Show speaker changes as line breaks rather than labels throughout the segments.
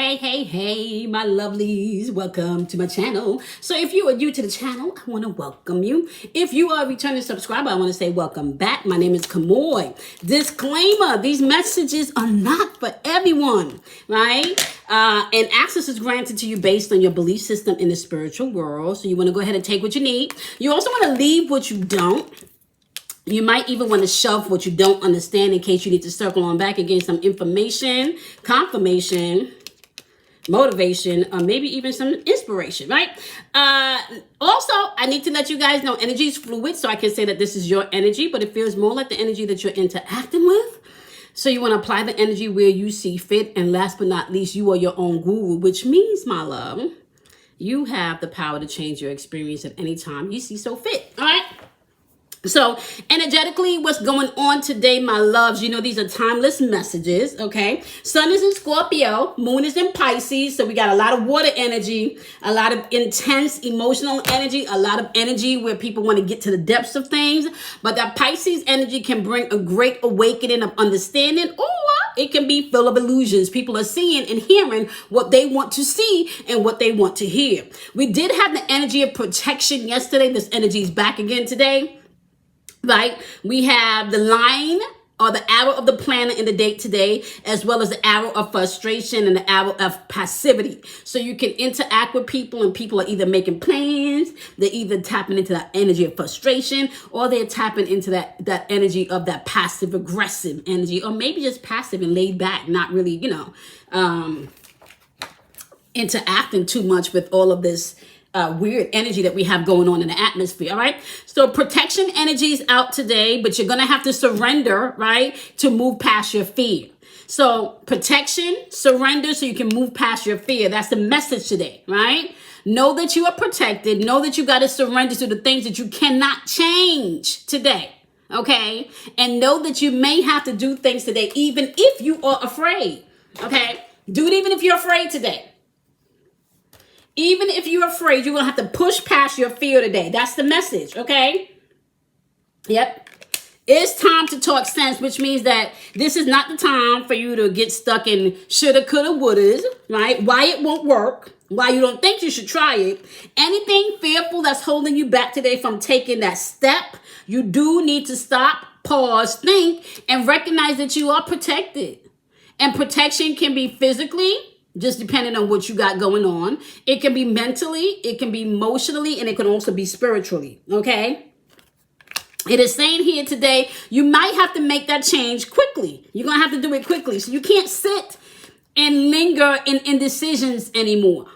Hey, my lovelies. Welcome to my channel. So if you are new to the channel, I want to welcome you. If you are a returning subscriber, I want to say welcome back. My name is Kamoy. Disclaimer, these messages are not for everyone, right? And access is granted to you based on your belief system in the spiritual world. So you want to go ahead and take what you need. You also want to leave what you don't. You might even want to shove what you don't understand in case you need to circle on back and get some information, confirmation, motivation, or maybe even some inspiration, right? Also, I need to let you guys know energy is fluid, so I can say that this is your energy, but it feels more like the energy that you're interacting with. So you want to apply the energy where you see fit. And last but not least, you are your own guru, which means, my love, you have the power to change your experience at any time you see so fit, all right? So energetically, what's going on today, my loves? You know, these are timeless messages, okay? Sun is in Scorpio, moon is in Pisces. So we got a lot of water energy, a lot of intense emotional energy, a lot of energy where people want to get to the depths of things. But that Pisces energy can bring a great awakening of understanding, or it can be full of illusions. People are seeing and hearing what they want to see and what they want to hear. We did have the energy of protection yesterday. This energy is back again today. Right? We have the line or the arrow of the planet in the date today, as well as the arrow of frustration and the arrow of passivity. So you can interact with people, and people are either making plans, they're either tapping into that energy of frustration, or they're tapping into that energy of that passive aggressive energy, or maybe just passive and laid back, not really, interacting too much with all of this weird energy that we have going on in the atmosphere. All right. So protection energy is out today, but you're going to have to surrender, right, to move past your fear. So protection, surrender, so you can move past your fear. That's the message today, right? Know that you are protected. Know that you got to surrender to the things that you cannot change today. Okay. And know that you may have to do things today, even if you are afraid. Okay. Do it even if you're afraid today. Even if you're afraid, you're going to have to push past your fear today. That's the message, okay? Yep. It's time to talk sense, which means that this is not the time for you to get stuck in shoulda, coulda, wouldas, right? Why it won't work, why you don't think you should try it. Anything fearful that's holding you back today from taking that step, you do need to stop, pause, think, and recognize that you are protected. And protection can be physically, just depending on what you got going on. It can be mentally, it can be emotionally, and it can also be spiritually, okay? It is saying here today, you might have to make that change quickly. You're going to have to do it quickly. So you can't sit and linger in indecisions anymore,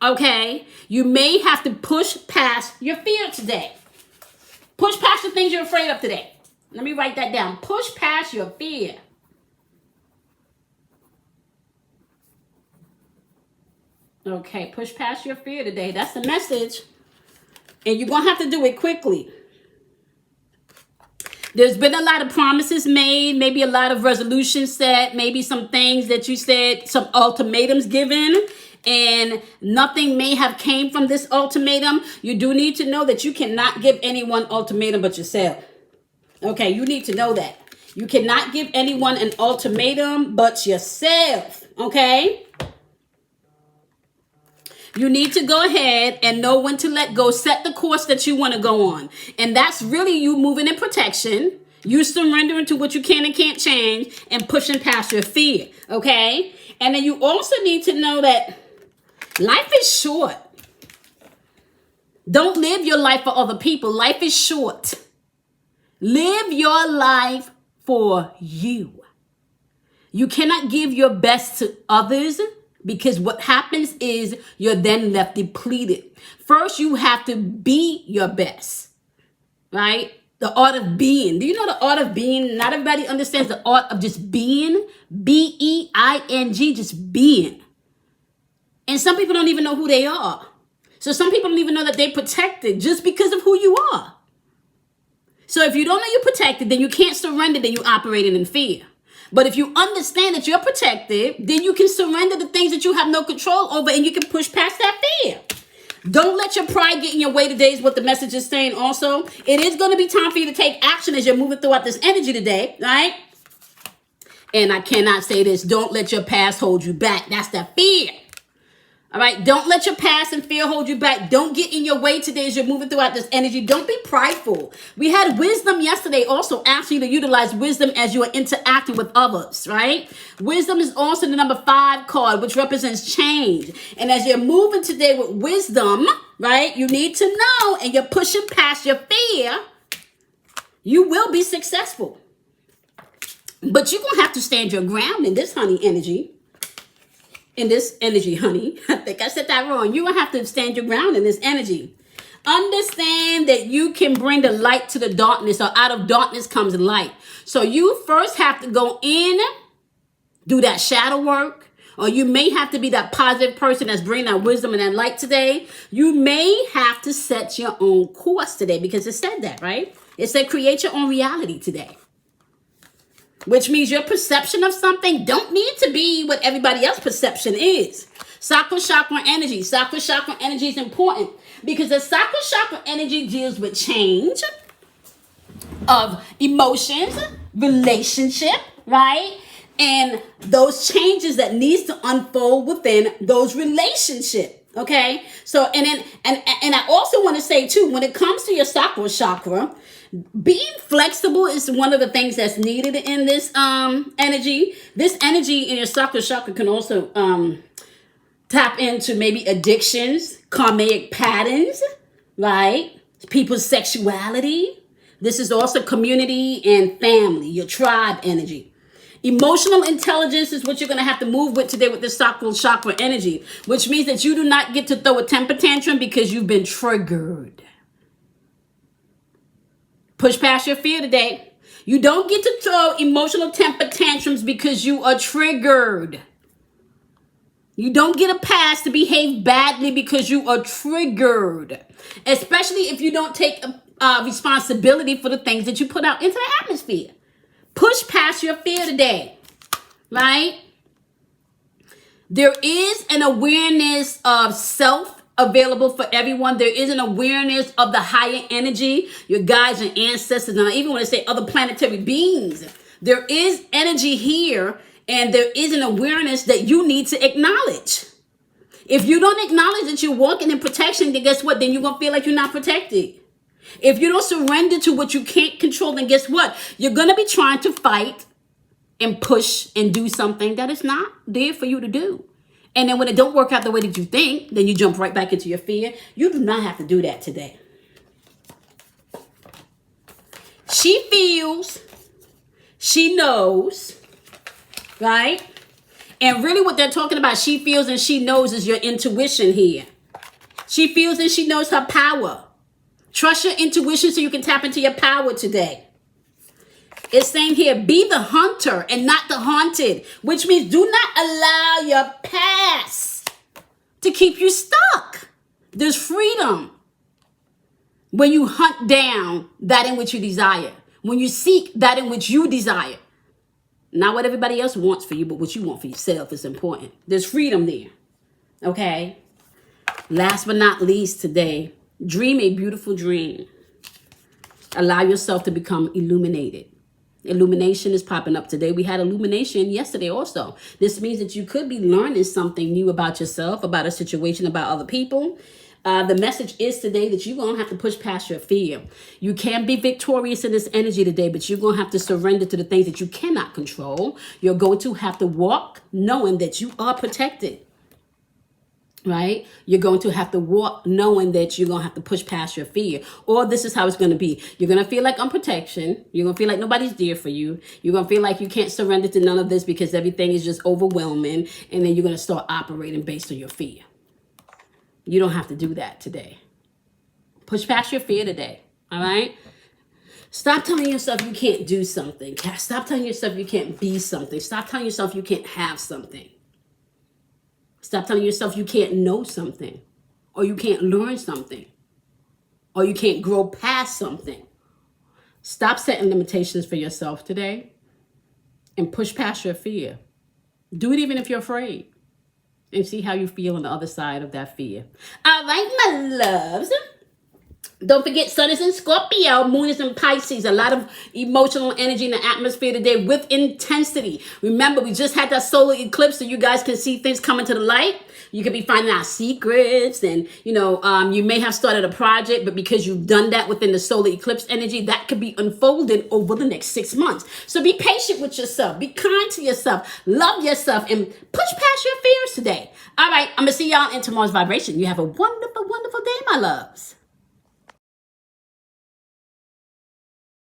okay? You may have to push past your fear today. Push past the things you're afraid of today. Let me write that down. Push past your fear. Okay, push past your fear today. That's the message. And you're going to have to do it quickly. There's been a lot of promises made, maybe a lot of resolutions set, maybe some things that you said, some ultimatums given, and nothing may have came from this ultimatum. You do need to know that you cannot give anyone ultimatum but yourself. Okay, you need to know that. You cannot give anyone an ultimatum but yourself. Okay? You need to go ahead and know when to let go. Set the course that you want to go on. And that's really you moving in protection. You surrendering to what you can and can't change and pushing past your fear. Okay? And then you also need to know that life is short. Don't live your life for other people. Life is short. Live your life for you. You cannot give your best to others, because what happens is you're then left depleted. First, you have to be your best, right? The art of being. Do you know the art of being? Not everybody understands the art of just being. B-E-I-N-G, just being. And some people don't even know who they are. So some people don't even know that they're protected just because of who you are. So if you don't know you're protected, then you can't surrender, then you're operating in fear. But if you understand that you're protected, then you can surrender the things that you have no control over, and you can push past that fear. Don't let your pride get in your way today is what the message is saying also. It is going to be time for you to take action as you're moving throughout this energy today, right? And I cannot say this. Don't let your past hold you back. That's the fear. All right. Don't let your past and fear hold you back. Don't get in your way today as you're moving throughout this energy. Don't be prideful. We had wisdom yesterday also asking you to utilize wisdom as you are interacting with others, right? Wisdom is also the number 5 card, which represents change. And as you're moving today with wisdom, right, you need to know, and you're pushing past your fear, you will be successful. But you're going to have to stand your ground in this honey energy. In this energy, honey. I think I said that wrong. You will have to stand your ground in this energy. Understand that you can bring the light to the darkness, or out of darkness comes light. So you first have to go in, do that shadow work, or you may have to be that positive person that's bringing that wisdom and that light today. You may have to set your own course today, because it said that, right? It said create your own reality today. Which means your perception of something don't need to be what everybody else's perception is. Sakura chakra energy. Sakura chakra energy is important because the sakura chakra energy deals with change of emotions, relationship, right? And those changes that needs to unfold within those relationships. Okay. So, and I also want to say too, when it comes to your sakura chakra, being flexible is one of the things that's needed in this energy. This energy in your sakura chakra can also tap into maybe addictions, karmic patterns, right? People's sexuality. This is also community and family, your tribe energy. Emotional intelligence is what you're going to have to move with today with this sakura chakra energy, which means that you do not get to throw a temper tantrum because you've been triggered. Push past your fear today. You don't get to throw emotional temper tantrums because you are triggered. You don't get a pass to behave badly because you are triggered. Especially if you don't take responsibility for the things that you put out into the atmosphere. Push past your fear today. Right? There is an awareness of self available for everyone. There is an awareness of the higher energy, your guides and ancestors, and I even want to say other planetary beings. There is energy here, and there is an awareness that you need to acknowledge. If you don't acknowledge that you're walking in protection, then guess what? Then you're going to feel like you're not protected. If you don't surrender to what you can't control, then guess what? You're going to be trying to fight and push and do something that is not there for you to do. And then when it don't work out the way that you think, then you jump right back into your fear. You do not have to do that today. She feels, she knows, right? And really what they're talking about, she feels and she knows, is your intuition here. She feels and she knows her power. Trust your intuition so you can tap into your power today. It's saying here, be the hunter and not the haunted, which means do not allow your past to keep you stuck. There's freedom when you hunt down that in which you desire, when you seek that in which you desire. Not what everybody else wants for you, but what you want for yourself is important. There's freedom there. Okay? Last but not least today, dream a beautiful dream. Allow yourself to become illuminated. Illumination is popping up today. We had illumination yesterday also. This means that you could be learning something new about yourself, about a situation, about other people. The message is today that you're going to have to push past your fear. You can be victorious in this energy today, but you're going to have to surrender to the things that you cannot control. You're going to have to walk knowing that you are protected. Right? You're going to have to walk knowing that you're going to have to push past your fear. Or this is how it's going to be. You're going to feel like unprotection. You're going to feel like nobody's there for you. You're going to feel like you can't surrender to none of this because everything is just overwhelming. And then you're going to start operating based on your fear. You don't have to do that today. Push past your fear today. All right? Stop telling yourself you can't do something. Stop telling yourself you can't be something. Stop telling yourself you can't have something. Stop telling yourself you can't know something, or you can't learn something, or you can't grow past something. Stop setting limitations for yourself today and push past your fear. Do it even if you're afraid, and see how you feel on the other side of that fear. All right, my loves. Don't forget, Sun is in Scorpio, Moon is in Pisces. A lot of emotional energy in the atmosphere today with intensity. Remember, we just had that solar eclipse, so you guys can see things coming to the light. You could be finding out secrets, and you may have started a project, but because you've done that within the solar eclipse energy, that could be unfolded over the next 6 months. So be patient with yourself, be kind to yourself, love yourself, and push past your fears today. All right, I'm gonna see y'all in tomorrow's vibration. You have a wonderful, wonderful day, my loves.